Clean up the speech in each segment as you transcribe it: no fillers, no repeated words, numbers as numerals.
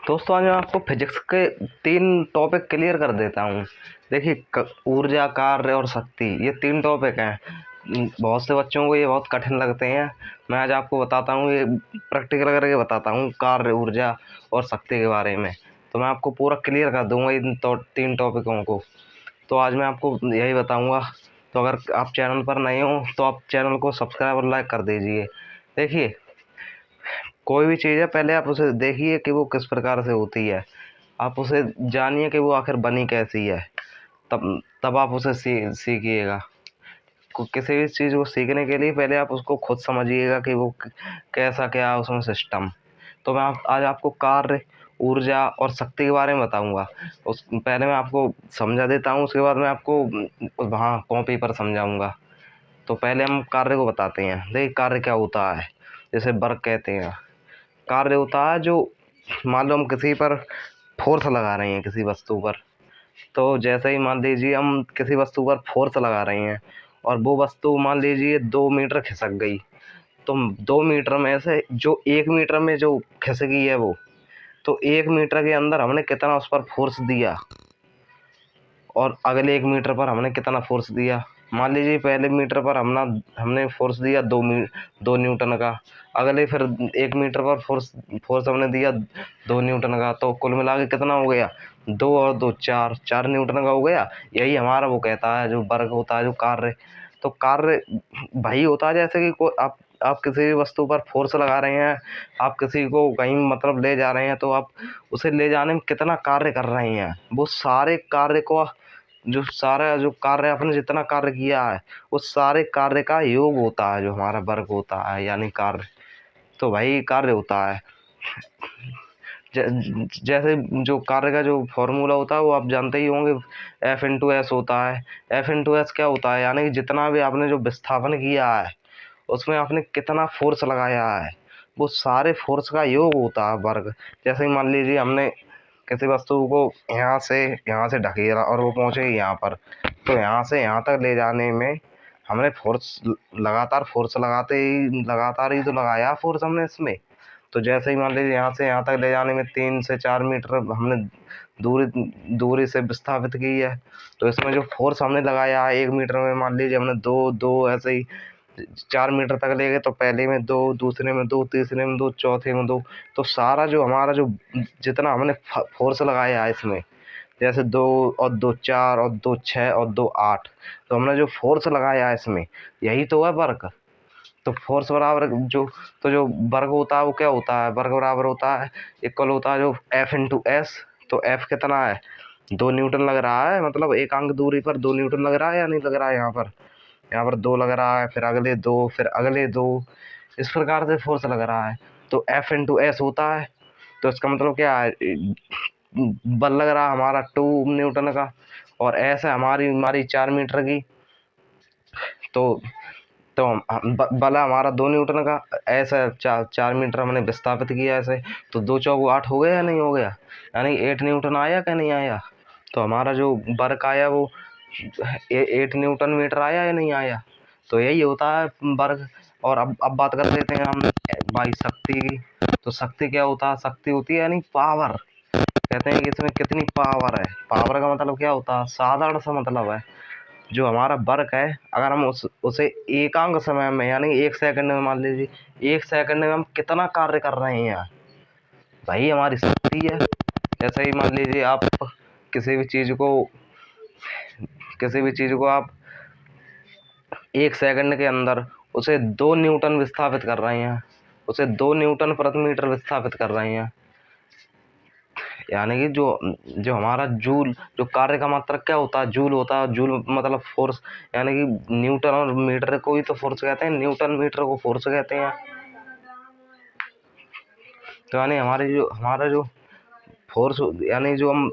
दोस्तों आज मैं आपको फिजिक्स के 3 टॉपिक क्लियर कर देता हूँ। देखिए ऊर्जा, कार्य और शक्ति, ये 3 टॉपिक हैं। बहुत से बच्चों को ये बहुत कठिन लगते हैं। मैं आज आपको बताता हूँ, ये प्रैक्टिकल करके बताता हूँ कार्य, ऊर्जा और शक्ति के बारे में। तो मैं आपको पूरा क्लियर कर दूंगा इन 3 टॉपिकों को। तो आज मैं आपको यही बताऊँगा। तो अगर आप चैनल पर नए हो तो आप चैनल को सब्सक्राइब और लाइक कर दीजिए। देखिए कोई भी चीज़ है, पहले आप उसे देखिए कि वो किस प्रकार से होती है। आप उसे जानिए कि वो आखिर बनी कैसी है। तब तब आप उसे सीखिएगा। किसी भी चीज़ को सीखने के लिए पहले आप उसको खुद समझिएगा कि वो कैसा क्या है उसमें सिस्टम। तो मैं आज आपको कार्य, ऊर्जा और शक्ति के बारे में बताऊंगा। उस पहले मैं आपको समझा देता हूँ, उसके बाद मैं आपको वहाँ कॉपी पर समझाऊंगा। तो पहले हम कार्य को बताते हैं। देखिए कार्य क्या होता है, जैसे वर्क कहते हैं। कार्य होता है जो, मान लो हम किसी पर फोर्स लगा रहे हैं किसी वस्तु पर। तो जैसे ही मान लीजिए हम किसी वस्तु पर फोर्स लगा रहे हैं और वो वस्तु मान लीजिए 2 मीटर खिसक गई। तो 2 मीटर में से जो 1 मीटर में जो खिसकी है वो, तो 1 मीटर के अंदर हमने कितना उस पर फोर्स दिया और अगले 1 मीटर पर हमने कितना फोर्स दिया। मान लीजिए पहले मीटर पर हमने फोर्स दिया 2 न्यूटन का। अगले फिर 1 मीटर पर फोर्स फोर्स हमने दिया 2 न्यूटन का। तो कुल मिला के कितना हो गया, 2 और 2 4, 4 न्यूटन का हो गया। यही हमारा वो कहता है जो वर्ग होता है, जो कार्य। तो कार्य भाई होता है जैसे कि आप किसी भी वस्तु पर फोर्स लगा रहे हैं, आप किसी को कहीं मतलब ले जा रहे हैं, तो आप उसे ले जाने में कितना कार्य कर रहे हैं। वो सारे कार्य को, जो कार्य आपने जितना कार्य किया है उस सारे कार्य का योग होता है जो हमारा वर्ग होता है, यानी कार्य। तो भाई कार्य होता है जैसे जो कार्य का जो फॉर्मूला होता है वो आप जानते ही होंगे, F × S होता है। F × S क्या होता है, यानी कि जितना भी आपने जो विस्थापन किया है उसमें आपने कितना फोर्स लगाया है, वो सारे फोर्स का योग होता है वर्ग। जैसे ही मान लीजिए हमने किसी वस्तु को यहाँ से ढकेला और वो पहुँचे यहाँ पर, तो यहाँ से यहाँ तक ले जाने में हमने लगातार ही तो लगाया फोर्स हमने इसमें। तो जैसे ही मान लीजिए यहाँ से यहाँ तक ले जाने में 3 से 4 मीटर हमने दूरी दूरी से विस्थापित की है। तो इसमें जो फोर्स हमने लगाया है 1 मीटर में, मान लीजिए हमने दो दो ऐसे ही 4 मीटर तक ले गए, तो पहले में 2, दूसरे में 2, तीसरे में 2, चौथे में 2। तो सारा जो हमारा जो जितना हमने फोर्स लगाया है इसमें, जैसे 2 और 2 4 और 2 6 और 2 8, तो हमने जो फोर्स लगाया है इसमें, यही तो है वर्क। तो फोर्स बराबर जो वर्ग होता है वो क्या होता है, वर्ग बराबर होता है, इक्वल होता है जो F × S। तो F कितना है, 2 न्यूटन लग रहा है, मतलब एक अंक दूरी पर 2 न्यूटन लग रहा है या नहीं लग रहा है। यहाँ पर 2 लग रहा है, फिर अगले 2, फिर अगले 2, इस प्रकार से फोर्स लग रहा है। तो F × S होता है। तो इसका मतलब क्या है, बल लग रहा है हमारा 2 न्यूटन का, और एस है हमारी हमारी 4 मीटर की। तो बल है हमारा 2 न्यूटन का, ऐसा 4 मीटर हमने विस्थापित किया ऐसे। तो 2 × 4 = 8 हो गया या नहीं हो गया, यानी 8 न्यूटन आया क्या नहीं आया। तो हमारा जो वर्क आया वो 8 न्यूटन मीटर आया या नहीं आया। तो यही होता है वर्ग। और अब बात कर लेते हैं हम भाई शक्ति की। तो शक्ति क्या होता है, शक्ति होती है यानी पावर। कहते हैं कि इसमें कितनी पावर है। पावर का मतलब क्या होता है, साधारण सा मतलब है, जो हमारा वर्क है अगर हम उसे एकांक समय में, यानी 1 सेकंड में, मान लीजिए 1 सेकंड में हम कितना कार्य कर रहे हैं, भाई हमारी शक्ति है। जैसे ही मान लीजिए आप किसी भी चीज़ को आप 1 सेकंड के अंदर उसे 2 न्यूटन विस्थापित कर रहे हैं, उसे 2 न्यूटन प्रति मीटर विस्थापित कर रहे हैं। यानी कि जो हमारा जूल, जो कार्य का मात्रक क्या होता है, जूल होता है। जूल मतलब फोर्स, यानी कि न्यूटन और मीटर को ही तो फोर्स कहते हैं, न्यूटन मीटर को फोर्स कहते हैं। तो यानी हमारा जो फोर्स, यानी जो हम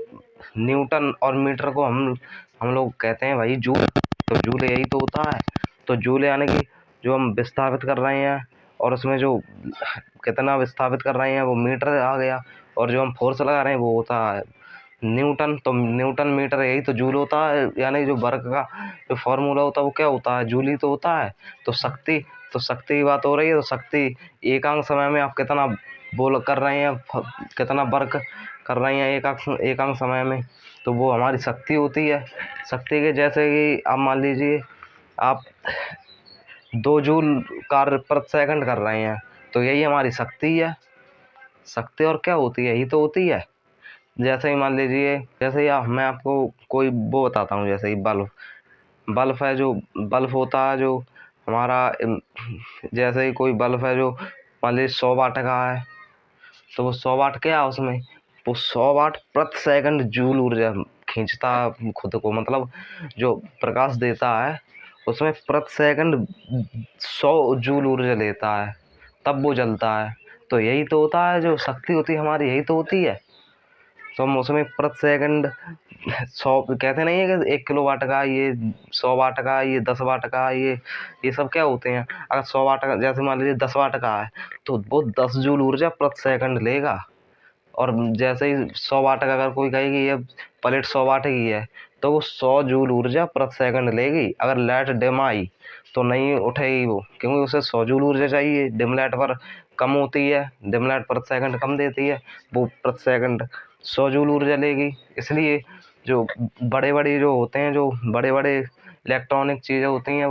न्यूटन और मीटर को हम लोग कहते हैं भाई जूल। तो जूल यही तो होता है। तो जूल यानी कि जो हम विस्थापित कर रहे हैं, और उसमें जो कितना विस्थापित कर रहे हैं वो मीटर आ गया, और जो हम फोर्स लगा रहे हैं वो होता है न्यूटन। तो न्यूटन मीटर यही तो जूल होता है। यानी जो वर्क का जो फॉर्मूला होता है वो क्या होता है, जूल ही तो होता है। तो शक्ति की बात हो रही है। तो शक्ति एकांक समय में आप कितना वो कर रहे हैं, कितना वर्क कर रही हैं एक अंक समय में, तो वो हमारी शक्ति होती है। शक्ति के जैसे कि आप मान लीजिए आप 2 जूल कार्य प्रति सेकंड कर रहे हैं, तो यही हमारी शक्ति है। शक्ति और क्या होती है, यही तो होती है। जैसे ही मान लीजिए, जैसे ही मैं आपको कोई वो बताता हूँ, जैसे ही बल्ब बल्ब है, जो बल्ब होता है जो हमारा जैसे ही कोई बल्ब है जो मान लीजिए 100 वाट का है, तो वो 100 वाट क्या है उसमें, वो 100 वाट प्रति सेकंड जूल ऊर्जा खींचता है खुद को, मतलब जो प्रकाश देता है उसमें प्रति सेकंड 100 जूल ऊर्जा लेता है, तब वो जलता है। तो यही तो होता है, जो शक्ति होती है हमारी, यही तो होती है। तो हम उसमें प्रति सेकंड 100 कहते नहीं है कि 1 किलोवाट का, ये 100 वाट का, ये 10 वाट का, ये सब क्या होते हैं। अगर 100 वाट का, जैसे मान लीजिए 10 वाट का है, तो वो 10 जूल ऊर्जा प्रति सेकंड लेगा। और जैसे ही 100 वाट का अगर कोई कहेगी ये प्लेट 100 वाट की है, तो वो 100 जूल ऊर्जा प्रति सेकंड लेगी। अगर लाइट डिम आई तो नहीं उठेगी वो, क्योंकि उसे 100 जूल ऊर्जा चाहिए। डिम लाइट पर कम होती है, डिम लाइट प्रति सेकंड कम देती है, वो प्रति सेकंड 100 जूल ऊर्जा लेगी। इसलिए जो बड़े बड़े जो होते हैं, जो बड़े बड़े इलेक्ट्रॉनिक चीज़ें होती हैं,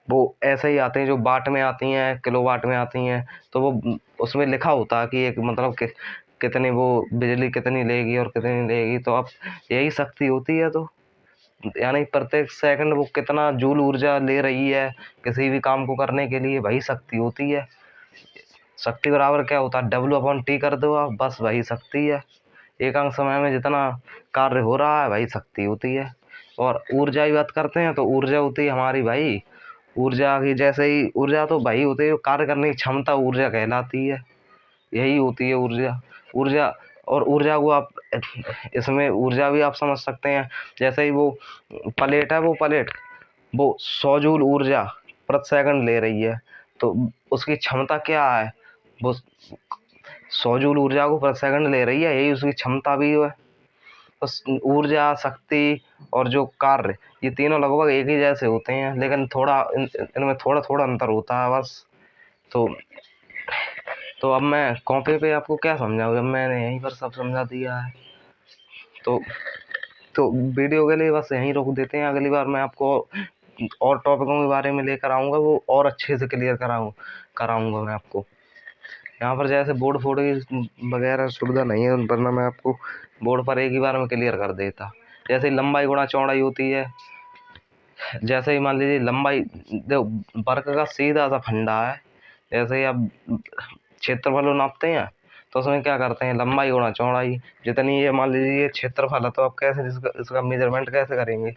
वो ऐसे ही आते हैं, जो वाट में आती हैं, किलोवाट में आती हैं। तो वो उसमें लिखा होता है कि एक मतलब कि कितनी वो बिजली कितनी लेगी और कितनी लेगी। तो अब यही शक्ति होती है। तो यानी प्रत्येक सेकंड वो कितना जूल ऊर्जा ले रही है किसी भी काम को करने के लिए, वही शक्ति होती है। शक्ति बराबर क्या होता है, W/T कर दो आप, बस वही शक्ति है। एक अंक समय में जितना कार्य हो रहा है वही शक्ति होती है। और ऊर्जा की बात करते हैं, तो ऊर्जा होती है हमारी भाई, ऊर्जा की जैसे ही ऊर्जा तो भाई होती है, जो कार्य करने की क्षमता ऊर्जा कहलाती है, यही होती है ऊर्जा। ऊर्जा और ऊर्जा को आप इसमें ऊर्जा भी आप समझ सकते हैं। जैसे ही वो प्लेट है, वो 100 जूल ऊर्जा प्रति सेकंड ले रही है, तो उसकी क्षमता क्या है, वो 100 जूल ऊर्जा को प्रति सेकंड ले रही है, यही उसकी क्षमता भी है। बस ऊर्जा, शक्ति और जो कार्य, ये तीनों लगभग एक ही जैसे होते हैं, लेकिन थोड़ा इनमें थोड़ा थोड़ा अंतर होता है बस। तो अब मैं कॉपी पे आपको क्या समझाऊँ, जब मैंने यहीं पर सब समझा दिया है। तो वीडियो के लिए बस यहीं रोक देते हैं। अगली बार मैं आपको और टॉपिकों के बारे में लेकर आऊँगा, वो और अच्छे से क्लियर कराऊँगा मैं आपको। यहाँ पर जैसे बोर्ड फोड़ की वगैरह सुविधा नहीं है, वरना मैं आपको बोर्ड पर एक ही बार में क्लियर कर देता। जैसे लंबाई गुणा चौड़ाई होती है, जैसे ही मान लीजिए लंबाई, जो वर्ग का सीधा सा फंडा है, जैसे ही आप क्षेत्रफल नापते हैं, तो उसमें क्या करते हैं, लंबाई गुणा चौड़ाई। जितनी ये मान लीजिए ये क्षेत्रफल है, तो आप कैसे इसका मेजरमेंट कैसे करेंगे,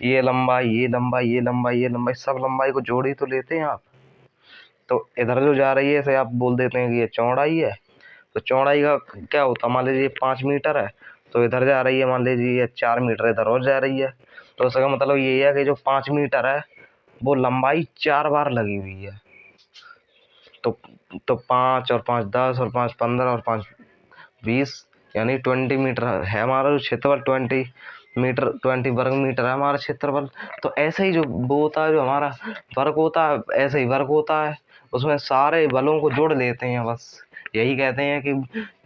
ये लंबाई, ये लंबाई, ये लंबाई, ये लंबाई, सब लंबाई को जोड़ ही तो लेते हैं आप। तो इधर जो जा रही है इसे आप बोल देते हैं कि ये चौड़ाई है। तो चौड़ाई का क्या होता है, मान लीजिए 5 मीटर है, तो इधर जा रही है मान लीजिए 4 मीटर इधर और जा रही है। तो उसका मतलब ये है कि जो 5 मीटर है वो लंबाई 4 बार लगी हुई है। तो 5 और 5 10 और 5 15 और 5 20, यानी 20 मीटर है हमारा जो क्षेत्रफल। 20 वर्ग मीटर है हमारा क्षेत्रफल। तो ऐसे ही जो वो होता है, जो हमारा वर्ग होता है, ऐसे ही वर्ग होता है, उसमें सारे बलों को जोड़ लेते हैं बस। यही कहते हैं कि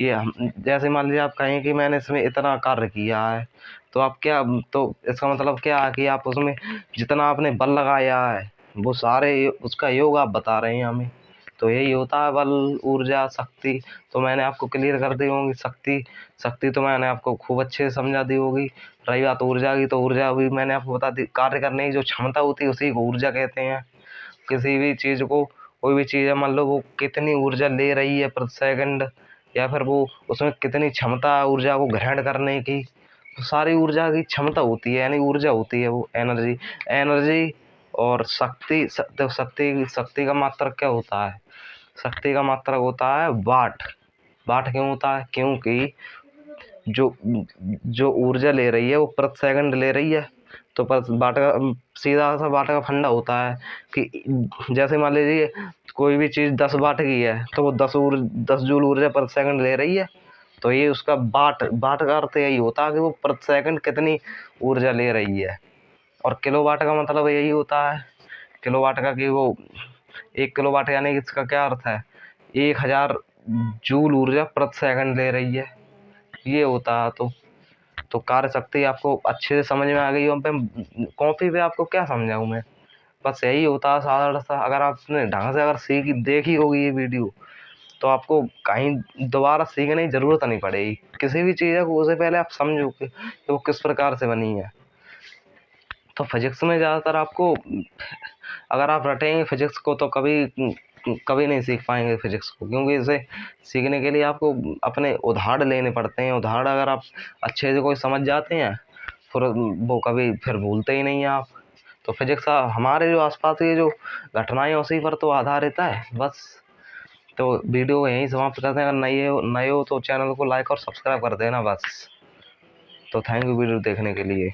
ये जैसे मान लीजिए आप कहें कि मैंने इसमें इतना कार्य किया है, तो आप क्या, तो इसका मतलब क्या है कि आप उसमें जितना आपने बल लगाया है वो सारे उसका योग आप बता रहे हैं हमें। तो यही होता है बल, ऊर्जा, शक्ति। तो मैंने आपको क्लियर कर दी होगी शक्ति तो मैंने आपको खूब अच्छे से समझा दी होगी। रही बात ऊर्जा की, तो ऊर्जा भी मैंने आपको बता दी, कार्य करने की जो क्षमता होती है उसी को ऊर्जा कहते हैं। किसी भी चीज़ को, कोई भी चीज़ है, मान लो वो कितनी ऊर्जा ले रही है प्रति सेकंड, या फिर वो उसमें कितनी क्षमता है ऊर्जा को ग्रहण करने की, तो सारी ऊर्जा की क्षमता होती है, यानी ऊर्जा होती है वो एनर्जी। और शक्ति का मात्रक क्या होता है, शक्ति का मात्रक होता है वाट। वाट क्यों होता है, क्योंकि जो जो ऊर्जा ले रही है वो प्रति सेकंड ले रही है। तो वाट का सीधा सा वाट का फंडा होता है कि जैसे मान लीजिए कोई भी चीज़ 10 वाट की है, तो वो 10 जूल ऊर्जा प्रति सेकंड ले रही है। तो ये उसका वाट वाट का अर्थ यही होता है कि वो प्रति सेकंड कितनी ऊर्जा ले रही है। और किलोवाट का मतलब यही होता है, किलोवाट का, कि वो 1 किलोवाट, यानी कि इसका क्या अर्थ है, 1000 जूल ऊर्जा प्रति सेकंड ले रही है। ये होता है तो कार्य शक्ति आपको अच्छे से समझ में आ गई। पे कॉपी पे आपको क्या समझाऊँ मैं, बस यही होता है साधारण सा। अगर आपने ढंग से अगर सीखी देखी होगी ये वीडियो, तो आपको कहीं दोबारा सीखने की जरूरत नहीं पड़ेगी। किसी भी चीज़ को उससे पहले आप समझो कि वो किस प्रकार से बनी है। तो फिजिक्स में ज़्यादातर आपको, अगर आप रटेंगे फिजिक्स को तो कभी कभी नहीं सीख पाएंगे फिजिक्स को, क्योंकि इसे सीखने के लिए आपको अपने उदाहरण लेने पड़ते हैं। उदाहरण अगर आप अच्छे से कोई समझ जाते हैं, फिर वो कभी फिर भूलते ही नहीं हैं आप। तो फिजिक्स हमारे जो आसपास की जो घटनाएं उसी पर तो आधारित है बस। तो वीडियो को यहीं समाप्त करते हैं। अगर नए हो तो चैनल को लाइक और सब्सक्राइब कर देना बस। तो थैंक यू वीडियो देखने के लिए।